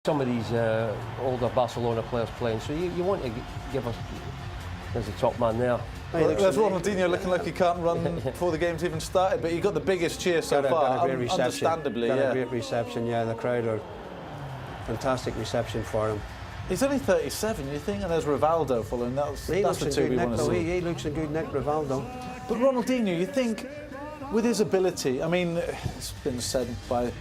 some of these older Barcelona players playing, so you want to give us as the top man there. Well, there's Ronaldinho looking like he can't run before the game's even started, but he got the biggest cheer so far. Got a great reception. Understandably, got a great reception. Yeah, the crowd are fantastic reception for him. He's only 37, you think, and there's Rivaldo following. That's the two we want to see. He looks a good nick, Rivaldo. But Ronaldinho, you think, with his ability, I mean, it's been said by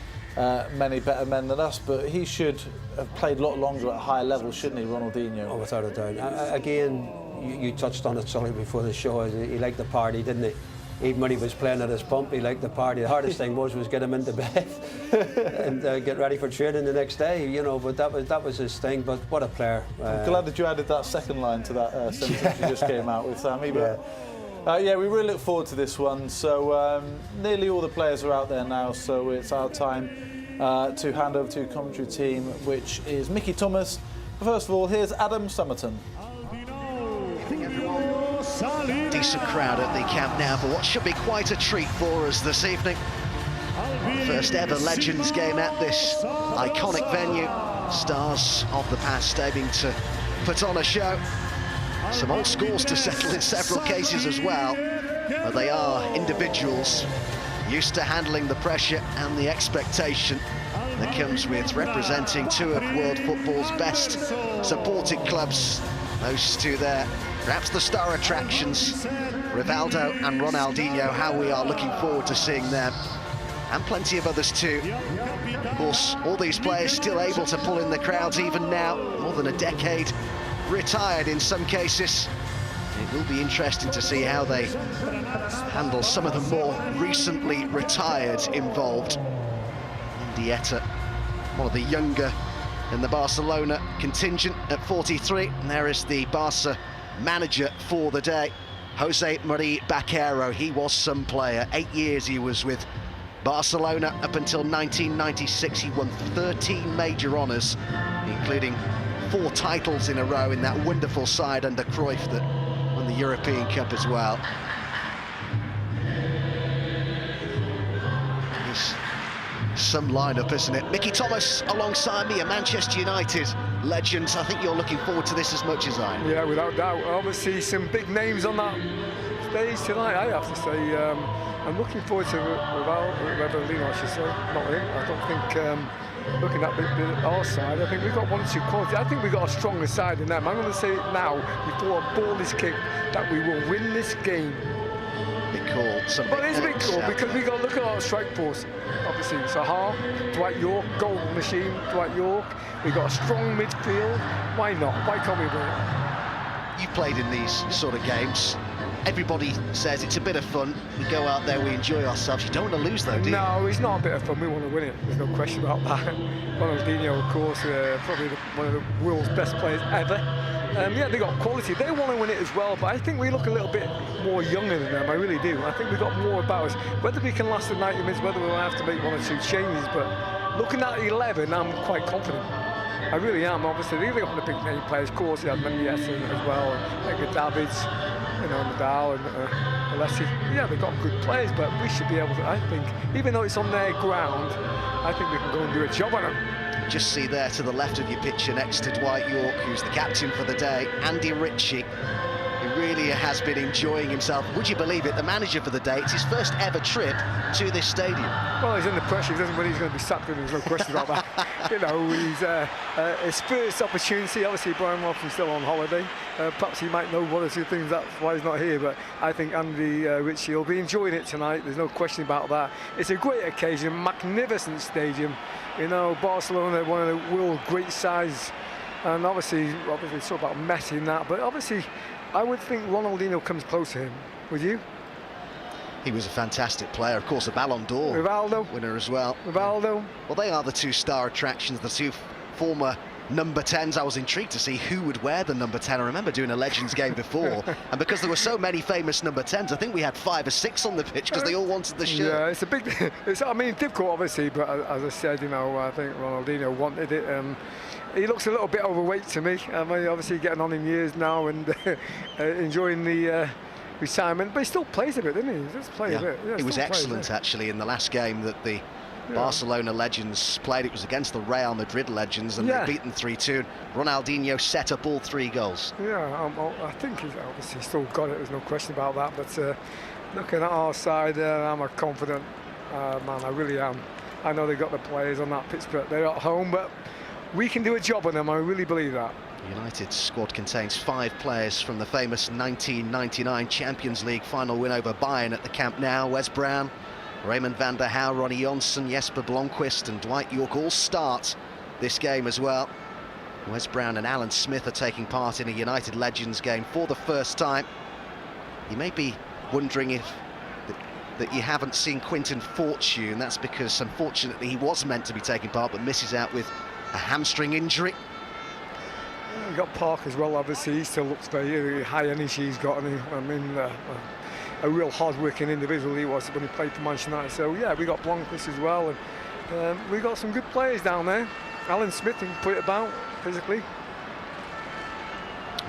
many better men than us, but he should have played a lot longer at a higher level, shouldn't he, Ronaldinho? Oh, without a doubt. Again, you touched on it, Sully, before the show. He liked the party, didn't he? Even when he was playing at his pump, he liked the party. The hardest thing was get him into bed and get ready for training the next day, you know, but that was his thing. But what a player. I'm glad that you added that second line to that sentence you just came out with, Sammy. But yeah, we really look forward to this one. So nearly all the players are out there now, so it's our time to hand over to commentary team, which is Mickey Thomas. But first of all, here's Adam Summerton. Decent crowd at the Camp Nou for what should be quite a treat for us this evening. First ever Legends game at this iconic venue. Stars of the past aiming to put on a show. Some old scores to settle in several cases as well. But they are individuals used to handling the pressure and the expectation that comes with representing two of world football's best supported clubs. Those two there, perhaps the star attractions, Rivaldo and Ronaldinho. How we are looking forward to seeing them, and plenty of others too. Of course, all these players still able to pull in the crowds even now, more than a decade retired in some cases. It will be interesting to see how they handle some of the more recently retired involved. Ndieta, one of the younger in the Barcelona contingent at 43, and there is the Barca manager for the day, Jose Maria Baquero. He was some player. 8 years he was with Barcelona up until 1996. He won 13 major honours, including 4 titles in a row in that wonderful side under Cruyff that won the European Cup as well. Some lineup, isn't it? Mickey Thomas alongside me, a Manchester United legend. I think you're looking forward to this as much as I am. Yeah, without doubt. Obviously, some big names on that stage tonight, I have to say. I'm looking forward to Rivaldo, I should say. Not him. I don't think, looking at our side, I think we've got 1 or 2 quality. I think we've got a stronger side than them. I'm going to say it now, before a ball is kicked, that we will win this game. Big call. But it's a big call because we got to look at our strike force. Obviously, Sahar, Dwight York, goal machine, Dwight York. We've got a strong midfield. Why not? Why can't we win it? You've played in these sort of games. Everybody says it's a bit of fun. We go out there, we enjoy ourselves. You don't want to lose, though, do you? No, it's not a bit of fun. We want to win it. There's no question about that. Ronaldinho, of course, probably one of the world's best players ever. Yeah, they got quality. They want to win it as well, but I think we look a little bit more younger than them. I really do. I think we've got more about us. Whether we can last the 90 minutes, whether we'll have to make 1 or 2 changes, but looking at 11, I'm quite confident. I really am. Obviously, they've got the big name players. Of course, you have Mendes as well, like Davids, you know, Nadal and Alessi. Yeah, they've got good players, but we should be able to, I think, even though it's on their ground, I think we can go and do a job on them. Just see there to the left of your picture next to Dwight York, who's the captain for the day, Andy Ritchie, who really has been enjoying himself. Would you believe it, the manager for the day, it's his first ever trip to this stadium. Well, he's under pressure, he doesn't win, he's going to be sacked, and there's no question about that. You know, he's his first opportunity. Obviously Brian Robson's still on holiday. Perhaps he might know 1 or 2 things, that's why he's not here, but I think Andy Ritchie will be enjoying it tonight, there's no question about that. It's a great occasion, magnificent stadium. You know, Barcelona, one of the world's great sides, and obviously it's all about Messi and that, but obviously I would think Ronaldinho comes close to him. Would you? He was a fantastic player, of course, a Ballon d'Or winner as well. Rivaldo. Well, they are the 2 star attractions, the 2 former number 10s. I was intrigued to see who would wear the number 10. I remember doing a Legends game before, and because there were so many famous number 10s, I think we had 5 or 6 on the pitch because they all wanted the shirt. Yeah, it's a big, I mean, difficult obviously, but as I said, you know, I think Ronaldinho wanted it. He looks a little bit overweight to me. I mean, obviously getting on in years now and enjoying the retirement, but he still plays a bit, doesn't he? He does play a bit. Yeah, he was excellent actually in the last game that the Barcelona legends played. It was against the Real Madrid legends, and they beat them 3-2. Ronaldinho set up all 3 goals. Yeah, I think he's obviously still got it, there's no question about that, but looking at our side, I'm a confident man, I really am. I know they've got the players on that pitch, but they're at home, but we can do a job on them, I really believe that. United's squad contains 5 players from the famous 1999 Champions League final win over Bayern at the Camp Nou. Wes Brown, Raymond van der Hauw, Ronnie Johnsen, Jesper Blomqvist and Dwight York all start this game as well. Wes Brown and Alan Smith are taking part in a United Legends game for the first time. You may be wondering if that you haven't seen Quinton Fortune. That's because unfortunately he was meant to be taking part but misses out with a hamstring injury. We've got Park as well, obviously. He still looks very high energy he's got, and a real hard-working individual he was when he played for Manchester United. So yeah, we got Blomqvist as well, and we got some good players down there. Alan Smith can put it about physically.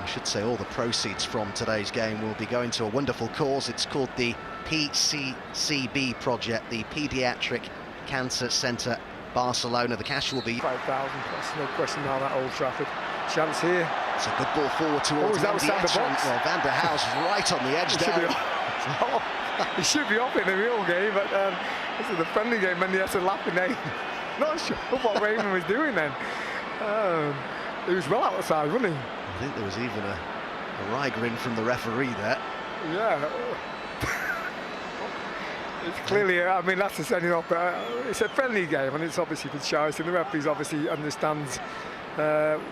I should say all the proceeds from today's game will be going to a wonderful cause. It's called the PCCB project, the Paediatric Cancer Centre Barcelona. The cash will be 5,000 plus, no question about that. Old Trafford chance here. It's a good ball forward towards that was Mendy. Well, Van der Hauw's right on the edge there. He should be off in the real game, but this is the friendly game. Mendy has to laugh in there. Not sure what Raymond was doing then. He was well outside, wasn't he? I think there was even a wry grin from the referee there. Yeah. It's clearly, I mean, that's a sending off, but it's a friendly game, and it's obviously for choice, and the referee obviously understands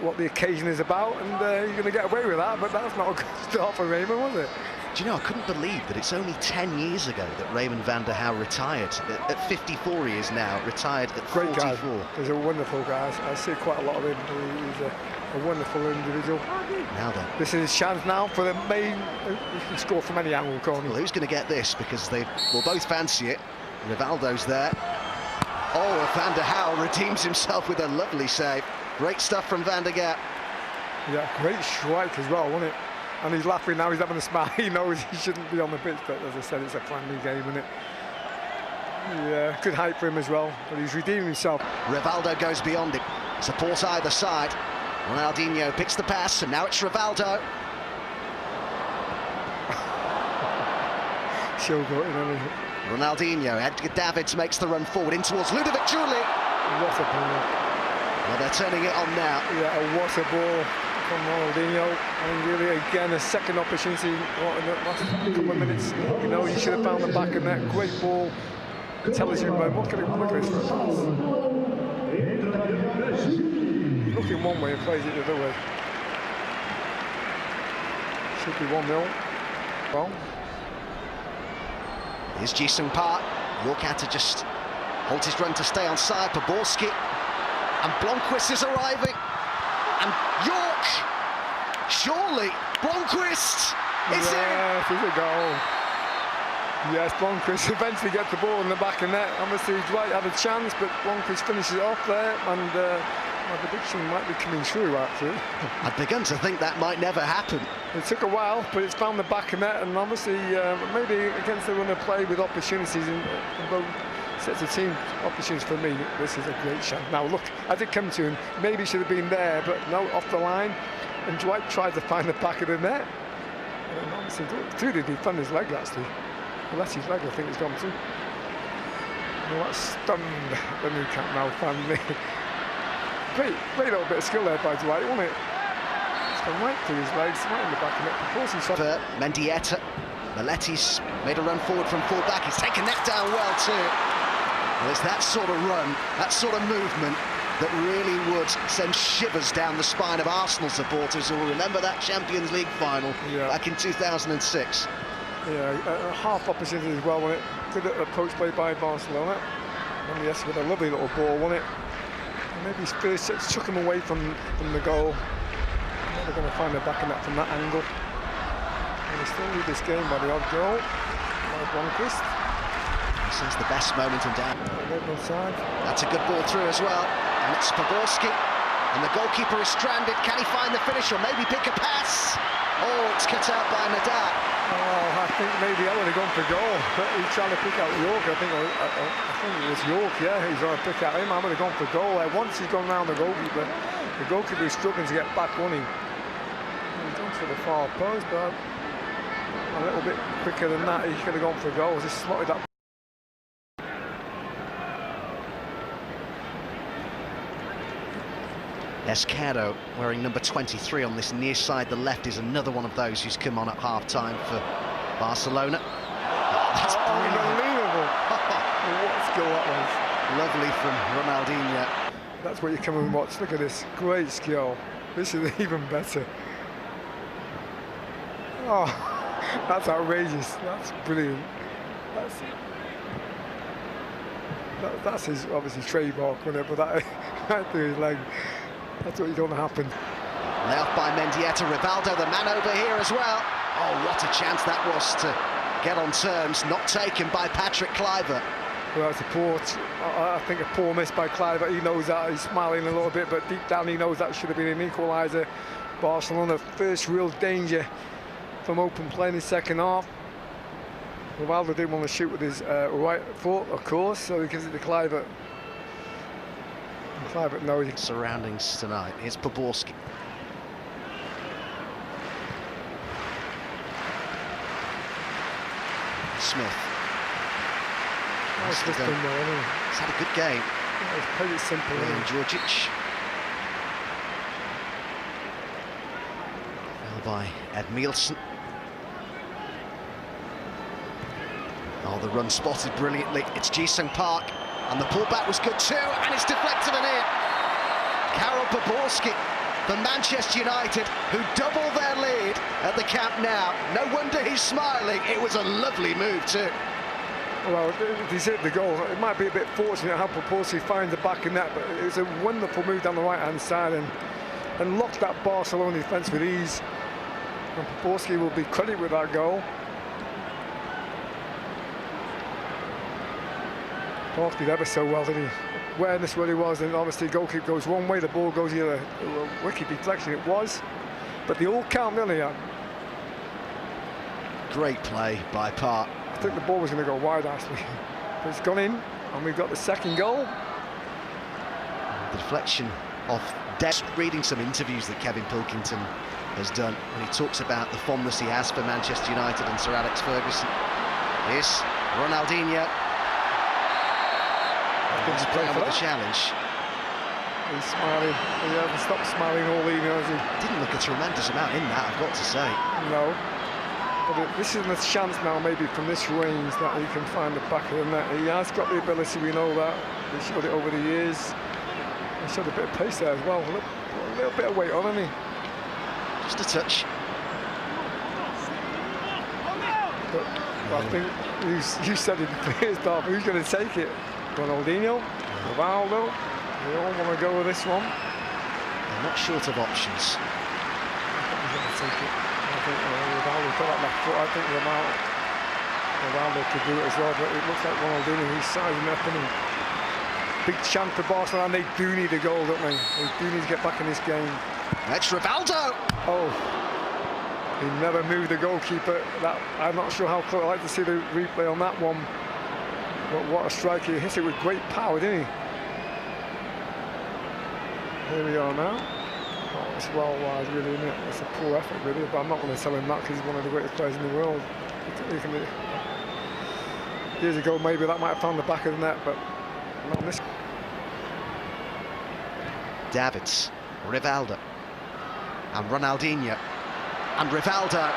what the occasion is about, and you're going to get away with that, but that's not a good start for Raymond, was it? Do you know, I couldn't believe that it's only 10 years ago that Raymond van der Hauw retired. At 54 he is now, retired at 44. Great guy. He's a wonderful guy. I see quite a lot of him. He's a wonderful individual. Now then. This is his chance now for the main. He can score from any angle, can't he? Well, who's going to get this? Because they will both fancy it. Rivaldo's there. Oh, Van der Hauw redeems himself with a lovely save. Great stuff from Van der Gap. Yeah, great strike as well, wasn't it? And he's laughing now, he's having a smile. He knows he shouldn't be on the pitch, but as I said, it's a friendly game, isn't it? Yeah, good hype for him as well, but he's redeeming himself. Rivaldo goes beyond him. Support either side. Ronaldinho picks the pass, and now it's Rivaldo. She'll go in, isn't he? Ronaldinho, Edgar Davids makes the run forward in towards Ludovic Juli. What a ball. Well, they're turning it on now. Yeah, what a ball from Ronaldinho. And really, again, a second opportunity in the last couple of minutes. You know, he should have found the back of that. Great ball. Intelligent man. Look at this for a pass. He's looking one way and plays it the other way. Should be 1-0. Well. Here's Ji-sung Park. York had to just hold his run to stay on side. Poborski. And Blomqvist is arriving. And York. Surely. Blomqvist is in. Yes, it's a goal. Yes, Blomqvist eventually gets the ball in the back of net. Obviously, Dwight had a chance, but Blomqvist finishes it off there. And my prediction might be coming true, actually. I'd begun to think that might never happen. It took a while, but it's found the back of net, and obviously maybe against the runner play with opportunities in both sets of team opportunities for me. This is a great chance. Now look, as it come to him, maybe it should have been there, but no, off the line. And Dwight tried to find the back of the net. And obviously through the defender's leg, actually. Well, that's his leg, I think it's gone through. Well, that stunned the new Camp Nou family. Great little bit of skill there by Dwight, wasn't it? It's gone right through his legs, right in the back of it. Of course he shot. Mendieta. Maletti's made a run forward from full back. He's taken that down well too. Well, it's that sort of run, that sort of movement that really would send shivers down the spine of Arsenal supporters who will remember that Champions League final back in 2006. Yeah, half opportunity as well, wasn't it? Good approach play by Barcelona. And yes, with a lovely little ball, wasn't it? And maybe his first set took him away from the goal. They're going to find the back of that from that angle. And they still lead this game by the odd goal by Blomqvist. This is the best moment in down. Side. That's a good ball through as well. And it's Poborski. And the goalkeeper is stranded. Can he find the finish or maybe pick a pass? Oh, it's cut out by Nadal. Oh, I think maybe I would have gone for goal. But he's trying to pick out York. I think it was York, yeah. He's trying to pick out him. I would have gone for goal. Once he's gone round the goalkeeper is struggling to get back, wasn't he? He's gone for the far post, but a little bit quicker than that, he could have gone for goal. Just slotted that. Escado wearing number 23 on this near side. The left is another one of those who's come on at half-time for Barcelona. Oh, that's unbelievable. What skill that was. Lovely from Ronaldinho. That's what you come and watch. Look at this, great skill. This is even better. Oh, that's outrageous. That's brilliant. That's his obviously trademark, whatever. That right through his leg. That's what you don't happen. Left by Mendieta, Rivaldo, the man over here as well. Oh, what a chance that was to get on terms, not taken by Patrick Kluivert. Well, that's I think a poor miss by Kluivert. He knows that, he's smiling a little bit, but deep down he knows that should have been an equaliser. Barcelona, first real danger from open play in the second half. Rivaldo didn't want to shoot with his right foot, of course, so he gives it to Kluivert. Kluivert knows. Surroundings tonight. Here's Poborski. Smith. He's had a good game. He's played it simple. And Djurdjic. Fell by Ed Mielsen. Oh, the run spotted brilliantly. It's Ji-sung Park. And the pullback was good too, and it's deflected and in. Karol Poborski for Manchester United, who double their lead at the Camp Nou. No wonder he's smiling. It was a lovely move too. Well, he's hit the goal. It might be a bit fortunate how Poborski finds the back of net, but it was a wonderful move down the right-hand side and locked that Barcelona defence with ease. And Poborski will be credited with that goal. Poborski did ever so well, didn't he? Awareness where he was, and obviously goalkeeper goes one way, the ball goes the other. A wicked deflection it was, but they all count, don't they? Great play by Park. I think the ball was going to go wide, actually. But it's gone in, and we've got the second goal. The deflection of reading some interviews that Kevin Pilkington has done, and he talks about the fondness he has for Manchester United and Sir Alex Ferguson. Here's Ronaldinho. He's playing with the challenge. He's smiling. He hasn't stopped smiling all evening, has he? Didn't look a tremendous amount in that, I've got to say. No. But this isn't a chance now, maybe from this range, that he can find the back of the net. He has got the ability, we know that. He showed it over the years. He showed a bit of pace there as well. A little bit of weight on, hasn't he? Just a touch. But I think you said it first half, who's going to take it? Ronaldinho, Rivaldo, they all want to go with this one. They're not short of options. I think he's going to take it. I think Rivaldo got that left foot. I think Rivaldo could do it as well, but it looks like Ronaldinho, he's sizing up, and big chance for Barcelona, and they do need a goal, don't they? They do need to get back in this game. That's Rivaldo! Oh, he never moved the goalkeeper. I'm not sure how close. I'd like to see the replay on that one. But what a strike, he hit it with great power, didn't he? Here we are now. Oh, it's well wide, really, isn't it? It's a poor effort, really, but I'm not going to tell him that because he's one of the greatest players in the world. Years ago, maybe that might have found the back of the net, but not this. Davids, Rivaldo, and Ronaldinho, and Rivaldo.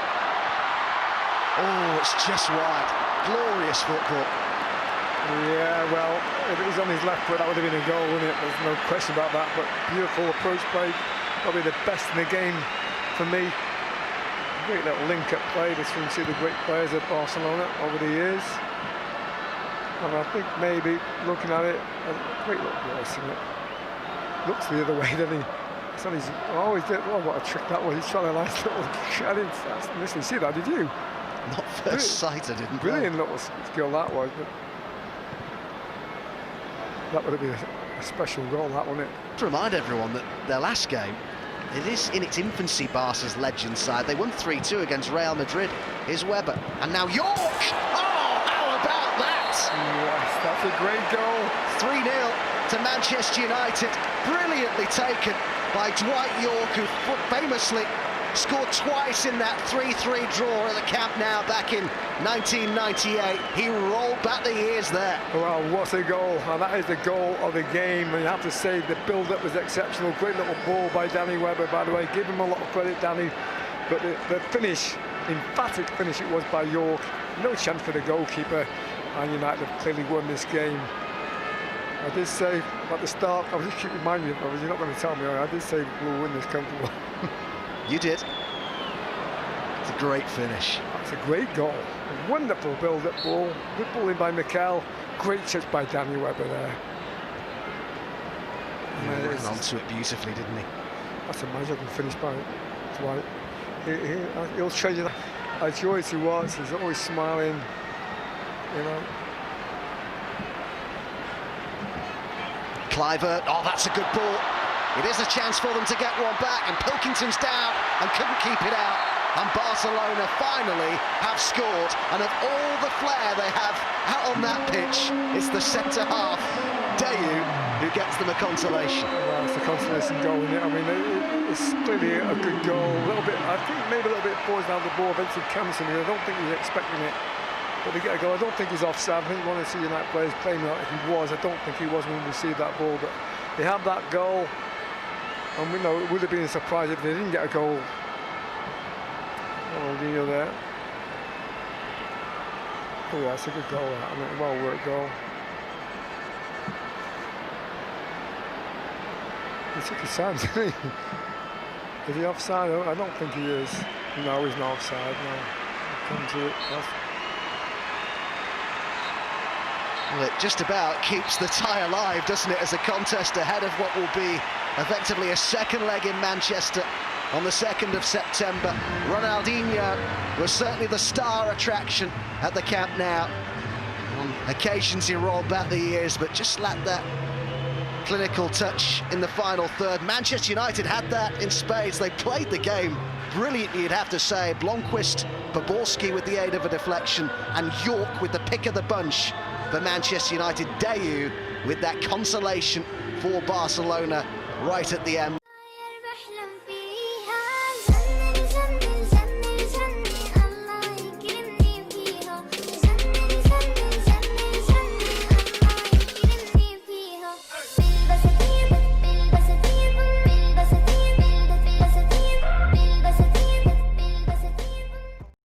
Oh, it's just wide. Glorious football. Yeah, well, if it was on his left foot, that would have been a goal, wouldn't it? There's no question about that, but beautiful approach play, probably the best in the game for me. Great little link-up play between two of the great players at Barcelona over the years. And I think maybe, looking at it, a great little voice, isn't it? Looks the other way, doesn't he? It's on his, oh, he did, oh, what a trick that was. He's trying to nice little, I didn't listen, see that, did you? Not first sight, I didn't. Brilliant little skill that was, but that would have been a special goal, that, wouldn't it? To remind everyone that their last game, It is in its infancy, Barca's legend side. They won 3-2 against Real Madrid. Here's Weber. And now York! Oh, how about that? Yes, that's a great goal. 3-0 to Manchester United. Brilliantly taken by Dwight York, who famously scored twice in that 3-3 draw at the Camp Nou back in 1998. He rolled back the years there. Well, what a goal, and that is the goal of the game. And you have to say the build-up was exceptional. Great little ball by Danny Weber, by the way. Give him a lot of credit, Danny. But the finish, emphatic finish, it was by York. No chance for the goalkeeper, and United have clearly won this game. I did say at the start, I was just keep reminding you, you're not going to tell me, I did say we'll win this comfortable. You did. It's a great finish. That's a great goal. A wonderful build-up ball. Good ball in by Mikel. Great touch by Danny Weber there. He went onto it beautifully, didn't he? That's a magical finish by Dwight. He'll treasure that. As joy as he was, he's always smiling, you know. Clivert, oh, that's a good ball. It is a chance for them to get one back, and Pilkington's down and couldn't keep it out. And Barcelona finally have scored, and of all the flair they have out on that pitch, it's the centre-half, Dayu, who gets them a consolation. Well, it's the consolation goal, isn't it? I mean, it's clearly a good goal. A little bit, I think maybe a little bit poised down the ball. Vincent Campson, I don't think he's expecting it. But they get a goal. I don't think he's offside. I think one of the United players playing like if he was. I don't think he was when he received that ball. But they have that goal. And we know it would have been a surprise if they didn't get a goal. Oh, Ronaldinho there. Oh, yeah, it's a good goal. I mean, well-worked goal. He took his time, didn't he? Is he offside? I don't think he is. No, he's not offside. No. Come to it. Well, it just about keeps the tie alive, doesn't it, as a contest ahead of what will be effectively a second leg in Manchester on the 2nd of September. Ronaldinho was certainly the star attraction at the Camp Nou. On occasions he rolled back the years, but just lacked that clinical touch in the final third. Manchester United had that in spades. They played the game brilliantly, you'd have to say. Blomqvist, Baborski with the aid of a deflection, and York with the pick of the bunch for Manchester United. Dayu with that consolation for Barcelona right at the end.